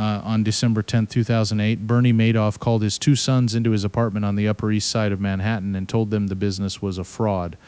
On December 10, 2008, Bernie Madoff called his two sons into his apartment on the Upper East Side of Manhattan and told them the business was a fraud.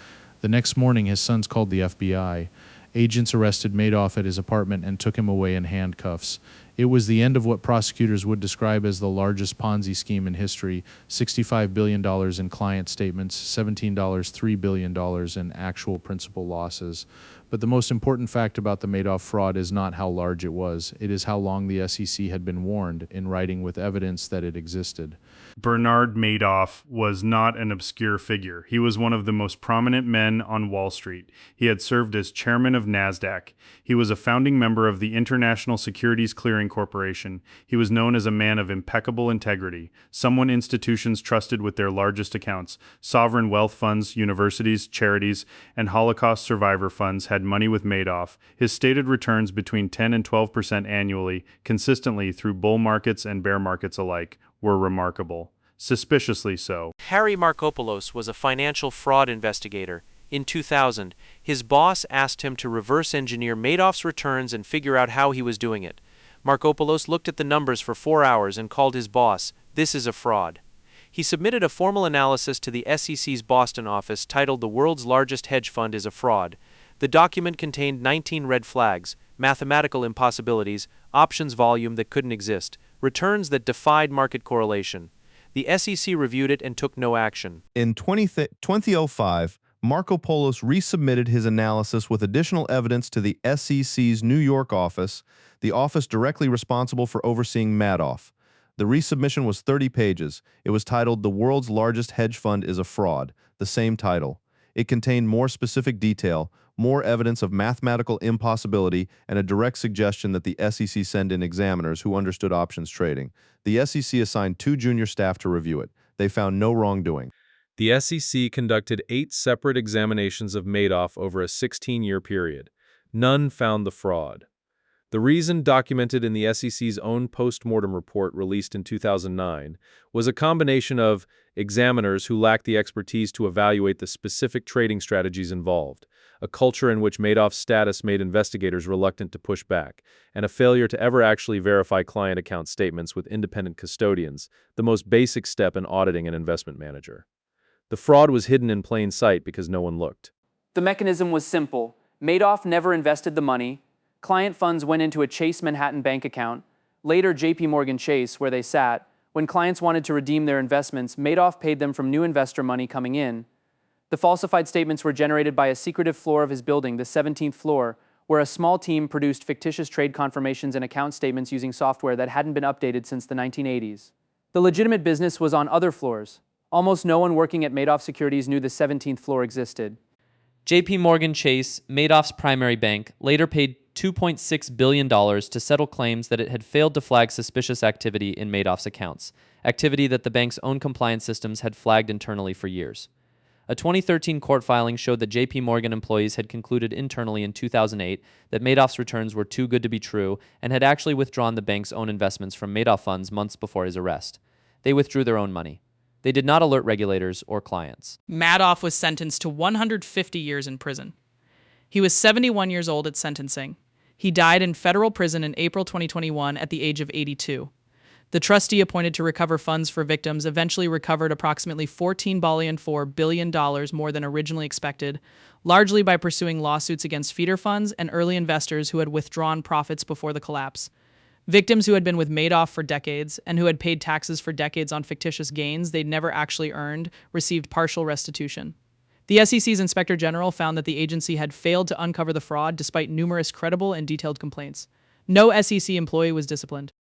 The next morning, his sons called the FBI. Agents arrested Madoff at his apartment and took him away in handcuffs. It was the end of what prosecutors would describe as the largest Ponzi scheme in history: $65 billion in client statements, $3 billion in actual principal losses. But the most important fact about the Madoff fraud is not how large it was. It is how long the SEC had been warned, in writing with evidence that it existed. Bernard Madoff was not an obscure figure. He was one of the most prominent men on Wall Street. He had served as chairman of NASDAQ. He was a founding member of the International Securities Clearing Corporation. He was known as a man of impeccable integrity, someone institutions trusted with their largest accounts. Sovereign wealth funds, universities, charities, and Holocaust survivor funds had money with Madoff. His stated returns between 10 and 12% annually, consistently through bull markets and bear markets alike, were remarkable. Suspiciously so. Harry Markopolos was a financial fraud investigator. In 2000, his boss asked him to reverse engineer Madoff's returns and figure out how he was doing it. Markopolos looked at the numbers for 4 hours and called his boss, "This is a fraud." He submitted a formal analysis to the SEC's Boston office titled "The World's Largest Hedge Fund is a Fraud." The document contained 19 red flags, mathematical impossibilities, options volume that couldn't exist, returns that defied market correlation. The SEC reviewed it and took no action. In 2005, Markopolos resubmitted his analysis with additional evidence to the SEC's New York office, the office directly responsible for overseeing Madoff. The resubmission was 30 pages. It was titled "The World's Largest Hedge Fund is a Fraud," the same title. It contained more specific detail, more evidence of mathematical impossibility, and a direct suggestion that the SEC send in examiners who understood options trading. The SEC assigned 2 junior staff to review it. They found no wrongdoing. The SEC conducted 8 separate examinations of Madoff over a 16-year period. None found the fraud. The reason, documented in the SEC's own post-mortem report released in 2009, was a combination of examiners who lacked the expertise to evaluate the specific trading strategies involved, a culture in which Madoff's status made investigators reluctant to push back, and a failure to ever actually verify client account statements with independent custodians, the most basic step in auditing an investment manager. The fraud was hidden in plain sight because no one looked. The mechanism was simple. Madoff never invested the money. Client funds went into a Chase Manhattan bank account, later JP Chase, where they sat. When clients wanted to redeem their investments, Madoff paid them from new investor money coming in. The falsified statements were generated by a secretive floor of his building, the 17th floor, where a small team produced fictitious trade confirmations and account statements using software that hadn't been updated since the 1980s. The legitimate business was on other floors. Almost no one working at Madoff Securities knew the 17th floor existed. JP Chase, Madoff's primary bank, later paid $2.6 billion to settle claims that it had failed to flag suspicious activity in Madoff's accounts, activity that the bank's own compliance systems had flagged internally for years. A 2013 court filing showed that JP employees had concluded internally in 2008 that Madoff's returns were too good to be true and had actually withdrawn the bank's own investments from Madoff funds months before his arrest. They withdrew their own money. They did not alert regulators or clients. Madoff was sentenced to 150 years in prison. He was 71 years old at sentencing. He died in federal prison in April 2021 at the age of 82. The trustee appointed to recover funds for victims eventually recovered approximately $14.4 billion more than originally expected, largely by pursuing lawsuits against feeder funds and early investors who had withdrawn profits before the collapse. Victims who had been with Madoff for decades and who had paid taxes for decades on fictitious gains they'd never actually earned received partial restitution. The SEC's Inspector General found that the agency had failed to uncover the fraud despite numerous credible and detailed complaints. No SEC employee was disciplined.